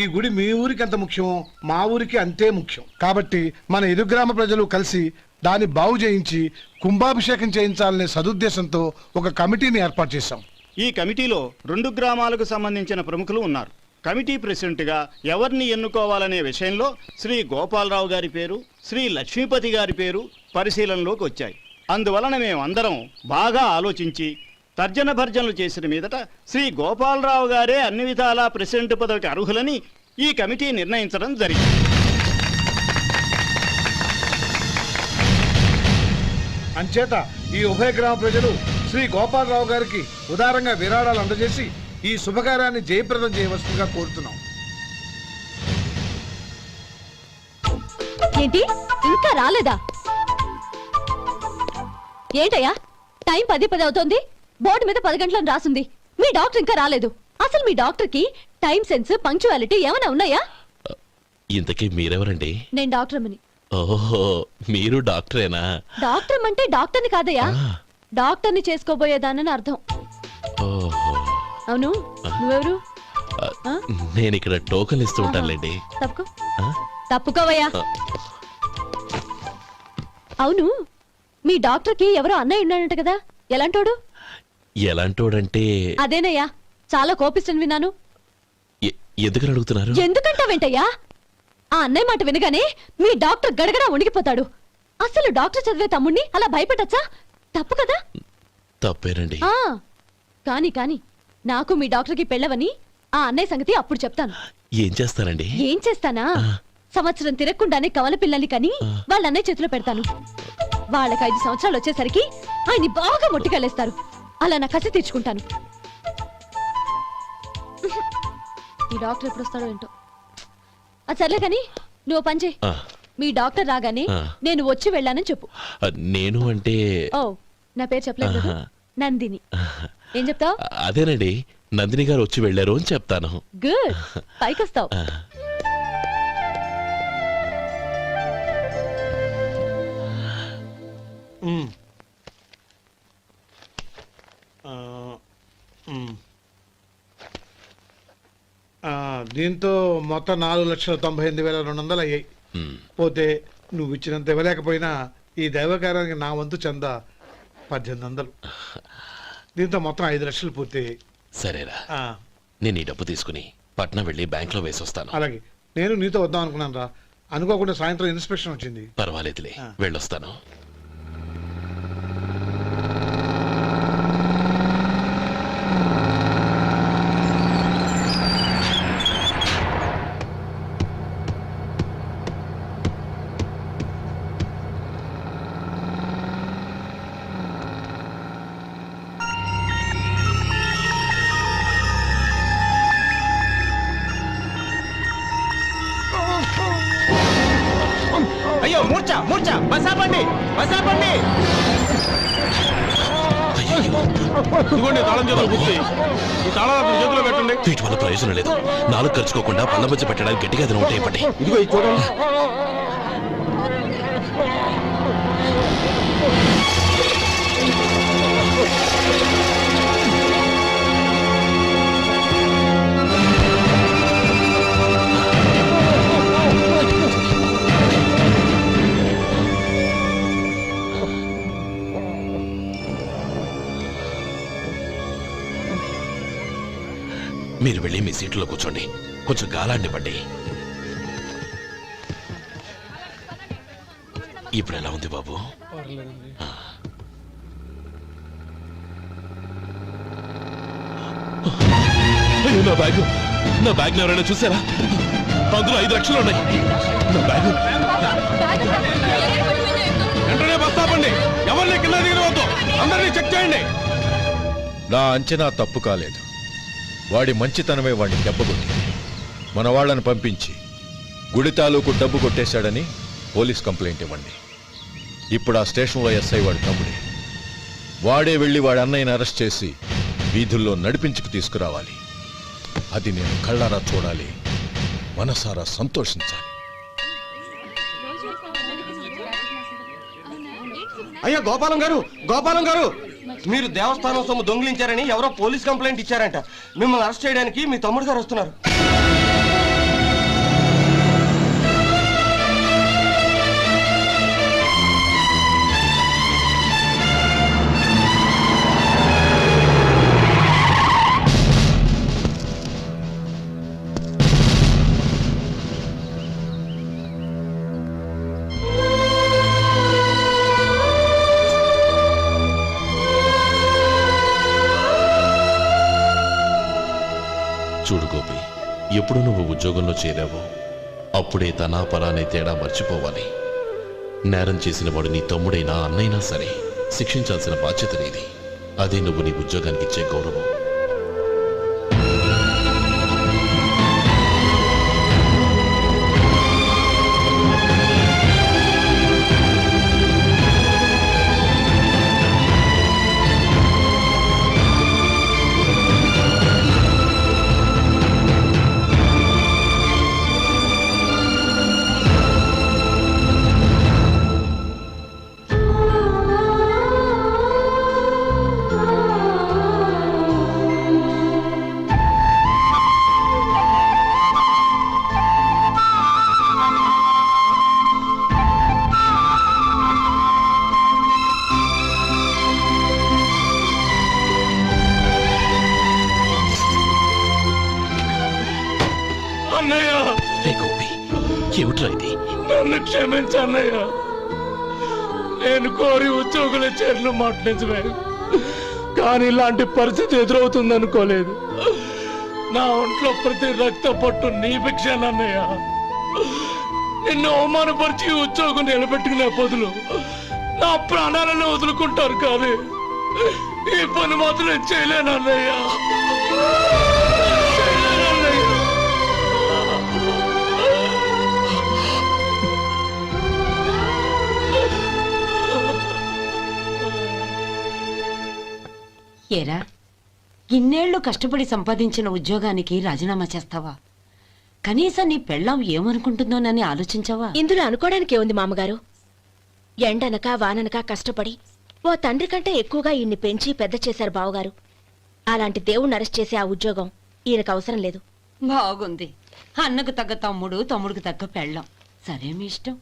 ఈ గుడి మీ ఊరికి ఎంత ముఖ్యమో మా ఊరికి అంతే ముఖ్యం. కాబట్టి మన ఇరు గ్రామ ప్రజలు కలిసి దాన్ని బాగు చేయించి కుంభాభిషేకం చేయించాలనే సదుద్దేశంతో ఒక కమిటీని ఏర్పాటు చేశాం. ఈ కమిటీలో 2 గ్రామాలకు సంబంధించిన ప్రముఖులు ఉన్నారు. కమిటీ ప్రెసిడెంట్గా ఎవరిని ఎన్నుకోవాలనే విషయంలో శ్రీ గోపాలరావు గారి పేరు, శ్రీ లక్ష్మీపతి గారి పేరు పరిశీలనలోకి వచ్చాయి. అందువలన మేమందరం బాగా ఆలోచించి తర్జన భర్జనలు చేసిన మీదట శ్రీ గోపాలరావు గారే అన్ని విధాలా ప్రెసిడెంట్ పదవికి అర్హులని ఈ కమిటీ నిర్ణయించడం జరిగింది. అంచేత ఈ ఉభయ గ్రామ ప్రజలు శ్రీ గోపాలరావు గారికి ఉదారంగా విరాళాలు అందజేసి ఈ శుభకార్యాన్ని జయప్రదం చేయవలసిందిగా కోరుతున్నాం. ఏంటి ఇంకా రాలేదా? ఏంటయ్యా టైం 10 అవుతోంది, బోర్డు మీద 10 గంటలను రాసుంది. మీ డాక్టర్ ఇంకా రాలేదు. అసలు మీ డాక్టర్ కి టైం సెన్స్, పంక్చువాలిటీ ఏమైనా ఉన్నాయా? ఇంతకీ మీరెవరండి? నేను డాక్టర్ అమ్మని. ఓహో, మీరు డాక్టరేనా? డాక్టర్ అంటే డాక్టర్ని కాదయ్యా, డాక్టర్ని చేసుకోబోయేదానని అర్థం. ఓహో, అవును, నువ్వెవరు? నేను ఇక్కడ టోకన్ ఇస్తూ ఉంటానులేండి. తప్పుకో, తప్పుకోవయ్యా. అవును, మీ డాక్టర్ కి ఎవరో అన్నయ్య ఉన్నాడంట కదా, ఎలాంటోడు? ఎలాంటోడంటే అదేనయ్యా, చాలా కోపిస్తని విన్నాను. ఎందుకని అడుగుతున్నారు? ఎందుకంటావేంటయ్యా? ఆ అన్నయ్య మాట వినగానే మీ డాక్టర్ గడగడా ఉణిగిపోతాడు. అసలు డాక్టర్ చదివే తమ్ముణ్ణి అలా భయపెట్టచ్చా? తప్పు కదా? తప్పేనండి. కాని కాని నాకు మీ డాక్టర్ కి పెళ్ళవని ఆ అన్నయ్య సంగతి అప్పుడు చెప్తాను. ఏం చేస్తానండి? ఏం చేస్తానా? సంవత్సరం తిరగకుండానే కవల పిల్లల్ని కని వాళ్ళ అన్నయ్య చేతిలో పెడతాను. వాళ్ళకి 5 సంవత్సరాలు వచ్చేసరికి ఆయన్ని బాగా మొట్టికెళ్ళేస్తారు. అలా నా కసి తీర్చుకుంటాను. ఈ డాక్టర్ ఎప్పుడు వస్తాడో ఏంటో. అది సర్లే కాని నువ్వు పని చేయి. మీ డాక్టర్ రాగానే నేను వచ్చి వెళ్ళానని చెప్పు. నేను అంటే ఓ, నా పేరు చెప్పలేదు కదా, నందిని. ఏం చెప్తావు? అదేనండి, నందిని గారు వచ్చి వెళ్ళారు అని చెప్తాను. గుడ్, పైకొస్తావు. దీంతో మొత్తం 4,98,200 అయ్యాయి. పోతే నువ్వు ఇచ్చినంత ఇవ్వలేకపోయినా ఈ దైవకార్యానికి నా వంతు చందా 1800. దీంతో మొత్తం 5 లక్షలు పూర్తయ్యాయి. సరేరా, నేను ఈ డబ్బు తీసుకుని పట్నం వెళ్ళి బ్యాంక్ లో వేసొస్తాను. అలాగే, నేను నీతో వద్దాం అనుకున్నాను రా, అనుకోకుండా సాయంత్రం ఇన్స్పెక్షన్ వచ్చింది. పర్వాలేదులే, వెళ్ళొస్తాను. అయ్యో, మూర్ఛ మూర్ఛ, బసాపండి బసాపండి. ఇదిగోండి తాళం చేతులు గుర్తి, ఈ తాళాలు చేతిలో పెట్టండి. వీటి వల్ల ప్రయోజనం లేదు. 4 ఖర్చుకోకుండా పళ్ళ మధ్య పెట్టడానికి గట్టిగా అది ఉంటాయి. ఇవ్వండి. ఇదిగో ఇది చూడండి. మీరు వెళ్ళి మీ సీట్లో కూర్చోండి, కొంచెం గాలాన్ని పడ్డి. ఇప్పుడు ఎలా ఉంది బాబు? నా బ్యాగ్, నా బ్యాగ్ ఎవరైనా చూసారా? అందులో 5 లక్షలు ఉన్నాయి. నా బ్యాగ్ వెంటనే బస్తాపండి, ఎవరిని కింద దిగవద్దు, అందరినీ చెక్ చేయండి. నా అంచనా తప్పు కాలేదు. వాడి మంచితనమే వాడిని దెబ్బకొట్టింది. మన వాళ్ళని పంపించి గుడి తాలూకు డబ్బు కొట్టేశాడని పోలీస్ కంప్లైంట్ ఇవ్వండి. ఇప్పుడు ఆ స్టేషన్లో ఎస్ఐ వాడి తమ్ముడే. వాడే వెళ్ళి వాడి అన్నయ్యని అరెస్ట్ చేసి వీధుల్లో నడిపించుకు తీసుకురావాలి. అది నేను కళ్ళారా చూడాలి, మనసారా సంతోషించాలి. అయ్యా గోపాలం గారు, గోపాలం గారు, మీరు దేవస్థానం సొమ్ము దొంగిలించారని ఎవరో పోలీస్ కంప్లైంట్ ఇచ్చారంట. మిమ్మల్ని అరెస్ట్ చేయడానికి మీ తమ్ముడు గారు వస్తున్నారు. చూడు గోపి, ఎప్పుడు నువ్వు ఉద్యోగంలో చేరావో అప్పుడే తనా పరానే తేడా మర్చిపోవాలి. నేరం చేసిన వాడు నీ తమ్ముడైనా అన్నైనా సరే శిక్షించాల్సిన బాధ్యత నీది. అదే నువ్వు నీ ఉద్యోగానికి ఇచ్చే గౌరవం. ఏమిట్రా ఇది? నన్ను క్షమించు అన్నయ్య. నేను కోరి ఉద్యోగుల చేరిన మాట నిజమే, కానీ ఇలాంటి పరిస్థితి ఎదురవుతుంది అనుకోలేదు. నా ఒంట్లో ప్రతి రక్త పట్టు నీ భిక్షానన్నయ్య. నిన్ను అవమానపరిచి ఉద్యోగం నిలబెట్టుకునే బదులు నా ప్రాణాలను వదులుకుంటారు, కానీ ఈ పని మాత్రం నేను చేయలేనన్నయ్య. ఏరా, ఇన్నేళ్లు కష్టపడి సంపాదించిన ఉద్యోగానికి రాజీనామా చేస్తావా? కనీసం నీ పెళ్ళాం ఏమనుకుంటుందోనని ఆలోచించావా? ఇందులో అనుకోవడానికి ఉంది మామగారు. ఎండనక వాననక కష్టపడి ఓ తండ్రి కంటే ఎక్కువగా ఈయన్ని పెంచి పెద్ద చేశారు బావగారు. అలాంటి దేవుణ్ణి అరెస్ట్ చేసే ఆ ఉద్యోగం ఈయనకు అవసరం లేదు. బాగుంది. అన్నకు తగ్గ తమ్ముడు, తమ్ముడికి తగ్గ పెళ్ళాం. సరే, మీ ఇష్టం.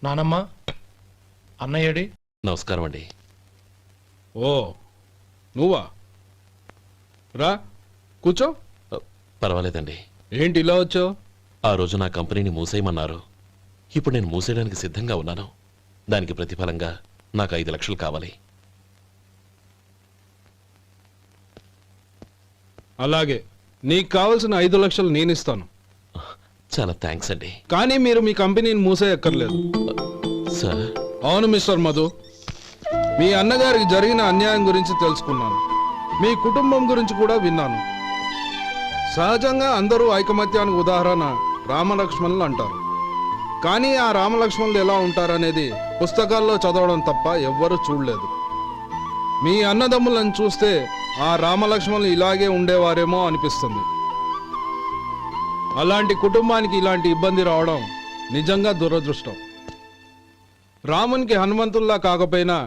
నానమ్మ, అన్నయ్యడి. నమస్కారం అండి. ఓ నువ్వా? రా కూర్చో. పర్వాలేదండి. ఏంటి ఇలా వచ్చావు? ఆ రోజు నా కంపెనీని మూసేయమన్నారు. ఇప్పుడు నేను మూసేయడానికి సిద్ధంగా ఉన్నాను. దానికి ప్రతిఫలంగా నాకు 5 లక్షలు కావాలి. అలాగే, నీకు కావలసిన 5 లక్షలు నేను ఇస్తాను. చాలా థ్యాంక్స్ అండి. కానీ మీరు మీ కంపెనీని మూసేయక్కర్లేదు. సార్? అవును మిస్టర్ మధు, మీ అన్నగారికి జరిగిన అన్యాయం గురించి తెలుసుకున్నాను. మీ కుటుంబం గురించి కూడా విన్నాను. సహజంగా అందరూ ఐకమత్యానికి ఉదాహరణ రామలక్ష్మణులు అంటారు. కానీ ఆ రామలక్ష్మణులు ఎలా ఉంటారనేది పుస్తకాల్లో చదవడం తప్ప ఎవ్వరూ చూడలేదు. మీ అన్నదమ్ములను చూస్తే ఆ రామలక్ష్మణులు ఇలాగే ఉండేవారేమో అనిపిస్తుంది. అలాంటి కుటుంబానికి ఇలాంటి ఇబ్బంది రావడం నిజంగా దురదృష్టం. రామునికి హనుమంతుల్లా కాకపోయినా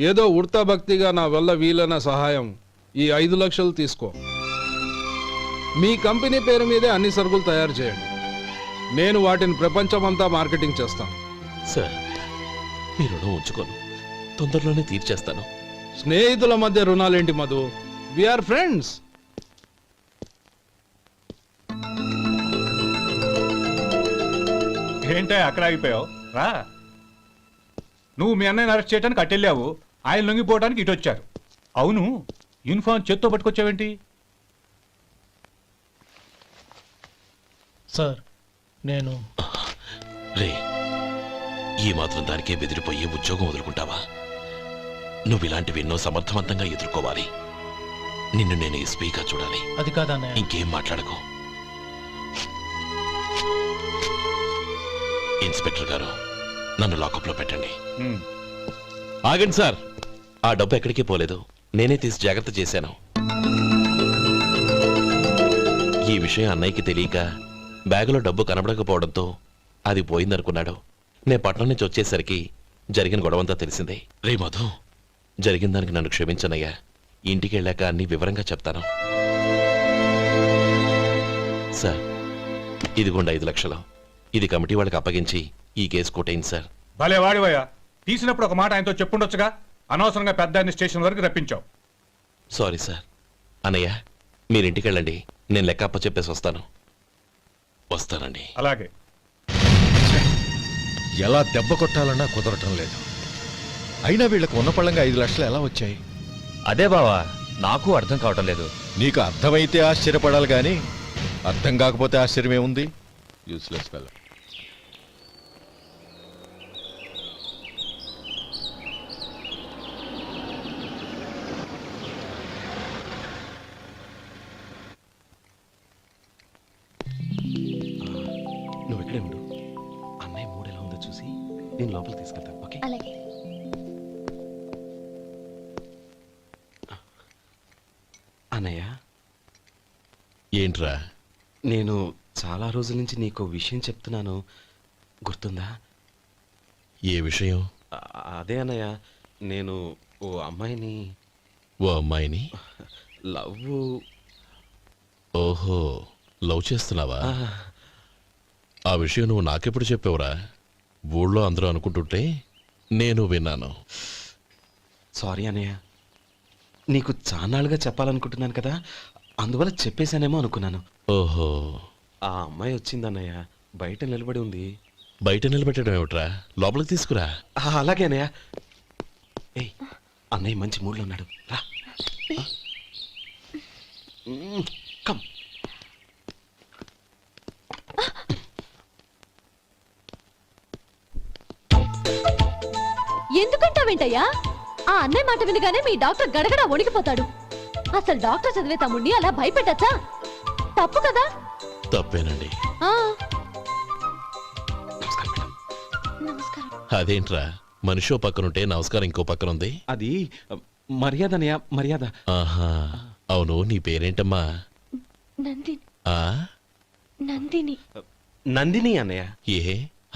ఏదో ఉడతా భక్తిగా నా వల్ల వీలైన సహాయం ఈ 5 లక్షలు తీసుకో. మీ కంపెనీ పేరు మీదే అన్ని సరుకులు తయారు చేయండి. నేను వాటిని ప్రపంచమంతా మార్కెటింగ్ చేస్తాను. సార్, మీ రుణం ఉంచుకోను, తొందరలోనే తీర్చేస్తాను. స్నేహితుల మధ్య రుణాలేంటి మధు? We are friends. ఏంటే అక్కడ ఆగిపోయావు? రా. నువ్వు మీ అన్నయ్యని అరెస్ట్ చేయడానికి అట్టెళ్ళావు, ఆయన లొంగిపోవడానికి ఇటు వచ్చారు. అవును, యూనిఫామ్ చేత్తో పట్టుకొచ్చావేంటి? సార్, నేను రే, ఈ మాత్రం దానికే బెదిరిపోయి ఉద్యోగం వదులుకుంటావా? నువ్వు ఇలాంటివి ఎన్నో సమర్థవంతంగా ఎదుర్కోవాలి. నిన్ను నేను ఎస్పీగా చూడాలి. అది కాదన్నయ్య. ఇంకేం మాట్లాడకు. ఇన్స్పెక్టర్ గారు, నన్ను లాకప్లో పెట్టండి. ఆగండి సార్, ఆ డబ్బు ఎక్కడికి పోలేదు, నేనే తీసి జాగ్రత్త చేశాను. ఈ విషయం అన్నయ్యకి తెలియక బ్యాగులో డబ్బు కనబడకపోవడంతో అది పోయిందనుకున్నాడు. నేను పట్నం నుంచి వచ్చేసరికి జరిగిన గొడవంతా తెలిసిందే. రే మధు, జరిగిన దానికి నన్ను క్షమించనయ్యా. ఇంటికి వెళ్ళాక అన్ని వివరంగా చెప్తాను. సార్, ఇదిగోండి 5 లక్షలు. ఇది కమిటీ వాళ్ళకి అప్పగించి ఈ కేసు కొట్టేయండి సార్. భలే వాడివయ్యా, తీసినప్పుడు ఒక మాట ఆయనతో చెప్పుండొచ్చుగా. అనవసరంగా పెద్ద ఆయన స్టేషన్ వరకు రప్పించావు. Sorry sir. అన్నయ్య, మీరు ఇంటికి వెళ్ళండి, నేను లెక్క అప్ప చెప్పేసి వస్తానండి. అలాగే. ఎలా దెబ్బ కొట్టాలన్నా కుదరటం లేదు. అయినా వీళ్ళకు ఉన్న పళ్ళంగా 5 లక్షలు ఎలా వచ్చాయి? అదే బావా, నాకు అర్థం కావటం లేదు. నీకు అర్థమైతే ఆశ్చర్యపడాలి కానీ అర్థం కాకపోతే ఆశ్చర్యమే ఉంది. Useless fellow. నువ్వు ఇక్కడే ఉండు. అన్నయ్య మూడు ఎలా ఉందో చూసి నేను లోపలికి తీసుకెళ్తాను. ఓకే? అలాగే. అన్నయ్య, ఏంట్రా? నేను చాలా రోజుల నుంచి నీకు విషయం చెప్తున్నాను, గుర్తుందా? ఏ విషయం? అదే అన్నయ్య, నేను ఓ అమ్మాయిని లవ్. ఓహో, లవ్ చేస్తున్నావా? ఆ విషయం నువ్వు నాకెప్పుడు చెప్పావురా? ఊళ్ళో అందరూ అనుకుంటుంటే నేను విన్నాను. సారీ అన్నయ్య, నీకు చాన్నాళ్ళుగా చెప్పాలనుకుంటున్నాను కదా, అందువల్ల చెప్పేశానేమో అనుకున్నాను. ఓహో, ఆ అమ్మాయి వచ్చిందన్నయ్య, బయట నిలబడి ఉంది. బయట నిలబెట్టడం ఏమిట్రా? లోపలికి తీసుకురా. అలాగే అన్నయ్య. ఏయ్, అన్నయ్య మంచి మూడ్లో ఉన్నాడు, రా. కమ్. ఎందుకంటావేంటయ్యా? ఆ అన్నయ్య మాట వినగానే మీ డాక్టర్ గడగడ వణికిపోతాడు. అసలు డాక్టర్ చదివే తమ్ముడిని అలా భయపెట్టచ్చా? తప్పు కదా? తప్పేనండి. నమస్కారం. అదేంట్రా, మనిషో పక్కనుంటే నమస్కారం ఇంకో పక్కన ఉంది? అది మర్యాద అన్నయ్య, మర్యాద. ఆహా, అవును, నీ పేరేంటమ్మా? నందిని. ఆ, నందిని. నందిని అన్నయ్య. ఏ,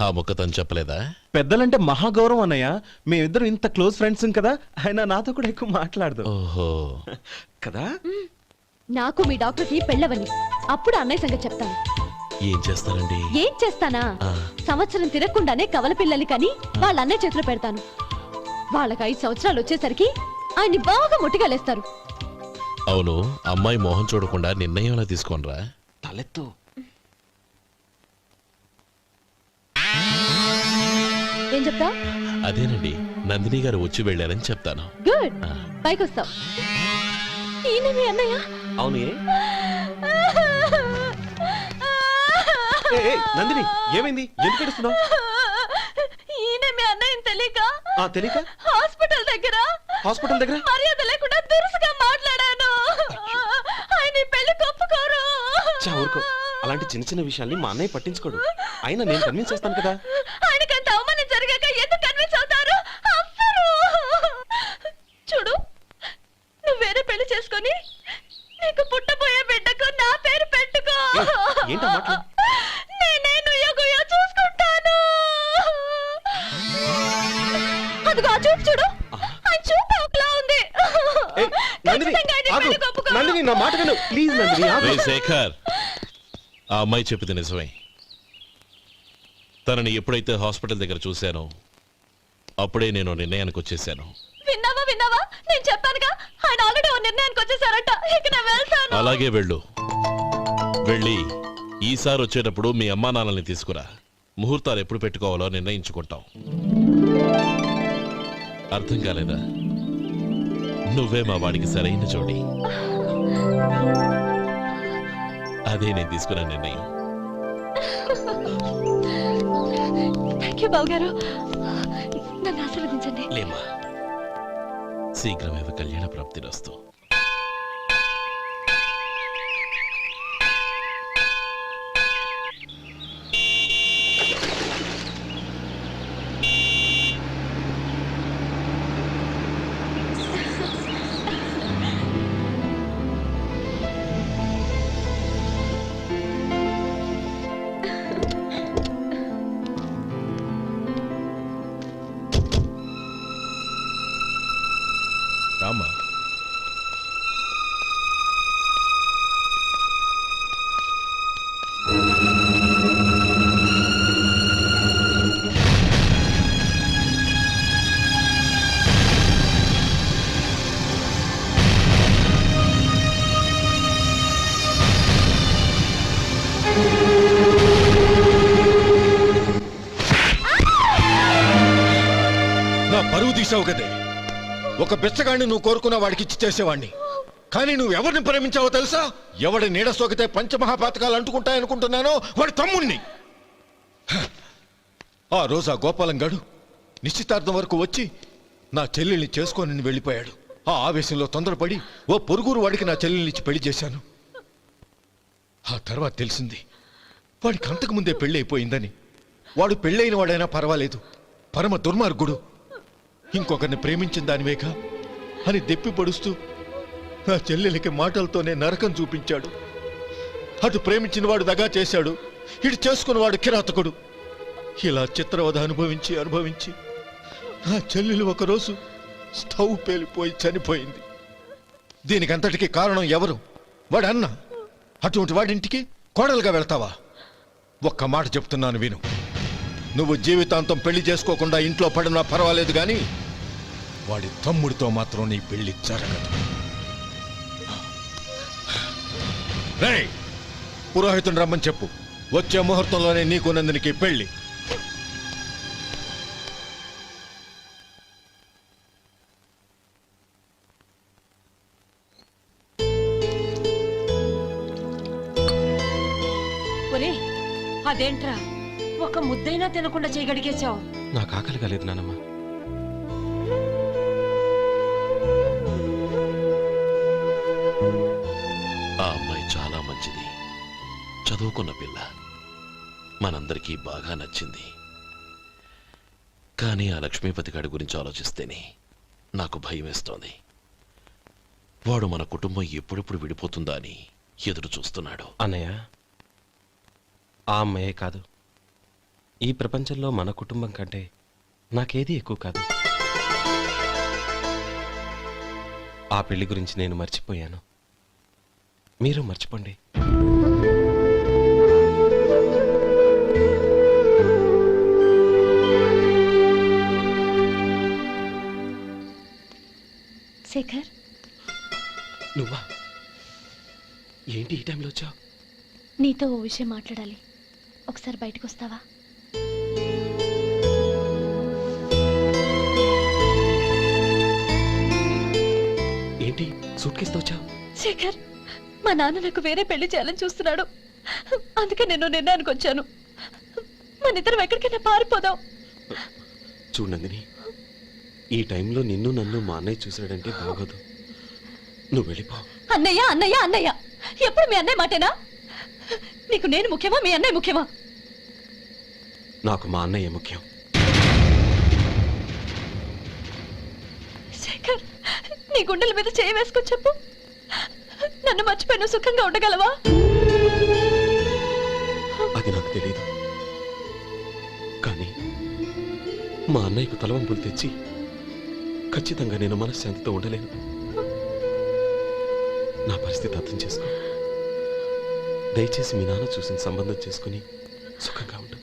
ఆ మొక్క తను చెప్పలేదా? పెద్దలంటే మహాగౌరవం అన్నయ్య, మేమిద్దరం ఇంత క్లోజ్ ఫ్రెండ్స్ కదా, ఆయన నాతో కూడా ఎక్కువ మాట్లాడదు. ఓహో కదా. నాకు మీ డాక్టర్కి పెళ్ళవని, అప్పుడు అన్నయ్య సంగతి చెప్తాను. ఏం చేస్తారండి? ఏం చేస్తానా? సంవత్సరం తిరగకుండానే కవల పిల్లల్ని కని వాళ్ళ అన్నయ్య చేతిలో పెడతాను. వాళ్ళకి 5 సంవత్సరాలు వచ్చేసరికి ఆయన్ని బాగా ముట్టిగలేస్తారు. అవును, అమ్మాయి మోహం చూడకుండా నిర్ణయం ఎలా తీసుకోనరా? తలెత్తు. ఏం చెప్తా? అదేనండి, నందిని గారు వచ్చి వెళ్ళారని చెప్తాను. గుడ్, పైకొస్తావు. ఈయన మీ అన్నయ్య? అవును. నందిని, ఏమైంది? ఎందుకు ఏడుస్తున్నావు? ఈయన మీ అన్నయ్యని తెలియక తెలియక హాస్పిటల్ దగ్గర మర్యాద లేకుండా దురుసుగా మాట్లాడాను. ఆయన ఈ పెళ్లి ఒప్పుకోరు. ఊరుకో, అలాంటి చిన్న చిన్న విషయాల్ని మా అన్నయ్య పట్టించుకోడు. అయినా నేను కన్విన్స్ చేస్తాను కదా. ఆయనకంత అవమానం జరిగాక ఎందుకు కన్విన్స్ అవుతారు? చూడు, నువ్వు వేరే పెళ్లి చేసుకొని నీకు పుట్టబోయే బిడ్డకు నా పేరు పెట్టుకో. ఏంటో మాట్లాడు. నేనే నుయ్యో చూసుకుంటాను. అదిగో ఆ చూపు చూడు, ఆయన చూపు ఒకలా ఉంది. నందిని, నా మాట విను ప్లీజ్. నందిని, రేయ్ శేఖర్, ఆ అమ్మాయి చెప్పింది నిజమే. తనని ఎప్పుడైతే హాస్పిటల్ దగ్గర చూశానో అప్పుడే నేను నిర్ణయానికి వచ్చేసాను. విన్నావా? నేను చెప్పానుగా, ఆయన ఆల్రెడీ ఓ నిర్ణయానికి వచ్చేసారట. ఇక నేను వెళ్తాను. అలాగే వెళ్ళు. వెళ్ళి ఈసారి వచ్చేటప్పుడు మీ అమ్మా నాన్నల్ని తీసుకురా. ముహూర్తాలు ఎప్పుడు పెట్టుకోవాలో నిర్ణయించుకుంటాం. అర్థం కాలేదా? నువ్వే మా వాడికి సరైన జోడి. అదే నేను తీసుకున్న నిర్ణయం. థాంక్యూ బావగారు, నన్ను ఆశీర్వదించండి. లేమా, శీఘ్రమేవ కళ్యాణ ప్రాప్తిరస్తు. తీసావు కదే. ఒక బిచ్చగాడిని నువ్వు కోరుకున్న వాడికి ఇచ్చి చేసేవాడిని. కానీ నువ్వు ఎవరిని ప్రేమించావో తెలుసా? ఎవడి నీడ సోకితే పంచమహాపాతకాలు అంటుకుంటాయనుకుంటున్నానో వాడి తమ్ముణ్ణి. ఆ రోజు ఆ గోపాలం గాడు నిశ్చితార్థం వరకు వచ్చి నా చెల్లెల్ని చేసుకొని వెళ్ళిపోయాడు. ఆ ఆవేశంలో తొందరపడి ఓ పొరుగురు వాడికి నా చెల్లెల్నిచ్చి పెళ్లి చేశాను. ఆ తర్వాత తెలిసింది వాడికి అంతకుముందే పెళ్లి అయిపోయిందని. వాడు పెళ్ళైన వాడైనా పర్వాలేదు, పరమ దుర్మార్గుడు. ఇంకొకరిని ప్రేమించిన దానివేగా అని దెప్పి పడుస్తూ నా చెల్లెలకి మాటలతోనే నరకం చూపించాడు. అటు ప్రేమించిన వాడు దగా చేశాడు, ఇటు చేసుకున్నవాడు కిరాతకుడు. ఇలా చిత్రవధ అనుభవించి అనుభవించి నా చెల్లెలు ఒకరోజు స్టవ్ పేలిపోయి చనిపోయింది. దీనికంతటికీ కారణం ఎవరు? వాడు అన్న. అటువంటి వాడింటికి కోడలుగా వెళ్తావా? ఒక్క మాట చెప్తున్నాను విను. నువ్వు జీవితాంతం పెళ్లి చేసుకోకుండా ఇంట్లో పడినా పర్వాలేదు, కానీ వాడి తమ్ముడితో మాత్రం నీ పెళ్లి జరగదు. రేయ్, పురోహితుని రమ్మని చెప్పు. వచ్చే ముహూర్తంలోనే నీకు నందినికి పెళ్లి. ఒరే, అదేంట్రా ఒక ముద్దైనా తినకుండా చేయగడిగేశావు? నాకు ఆకలి కాలేదు నానమ్మ. ఆ అమ్మాయి చాలా మంచిది, చదువుకున్న పిల్ల, మనందరికీ బాగా నచ్చింది. కానీ ఆ లక్ష్మీపతి గారి గురించి ఆలోచిస్తేనే నాకు భయం వేస్తోంది. వాడు మన కుటుంబం ఎప్పుడెప్పుడు విడిపోతుందా అని ఎదురు చూస్తున్నాడు. అన్నయ్య, ఆ అమ్మాయే కాదు, ఈ ప్రపంచంలో మన కుటుంబం కంటే నాకేది ఎక్కువ కాదు. ఆ పెళ్లి గురించి నేను మర్చిపోయాను, మీరు మర్చిపోండి. శేఖర్, నువ్వా? ఏంటి ఈ టైంలో వచ్చావు? నీతో ఓ విషయం మాట్లాడాలి. ఒకసారి బయటకు వస్తావా? ఏంటి సూట్ కేసుతో వచ్చావు? శేఖర్, మా నాన్న నాకు వేరే పెళ్లి చేయాలని చూస్తున్నాడు. అందుకే నేను నిర్ణయానికి వచ్చాను. మన ఇద్దరం ఎక్కడికైనా పారిపోదాం. చూడు నందిని, ఈ టైంలో నిన్ను నన్ను మా అన్నయ్య చూసాడంటే బాగోదు. నువ్వు వెళ్ళిపో. అన్నయ్య అన్నయ్య అన్నయ్య, ఎప్పుడు మీ అన్నయ్య మాటేనా? నీకు నేను ముఖ్యమా, మీ అన్నయ్య ముఖ్యమా? నాకు మా అన్నయ్య ముఖ్యం. శేఖర్, నీ గుండెల మీద చేయి వేసుకొని చెప్పు, నన్ను మర్చిపోయి నువ్వు సుఖంగా ఉండగలవా? అది నాకు తెలియదు, కానీ మా అన్నయ్యకు తలవంపులు తెచ్చి ఖచ్చితంగా నేను మనశ్శాంతితో ఉండలేను. నా పరిస్థితి అర్థం చేసుకో. దయచేసి మీ నాన్న చూసిన సంబంధం చేసుకుని సుఖంగా ఉండు.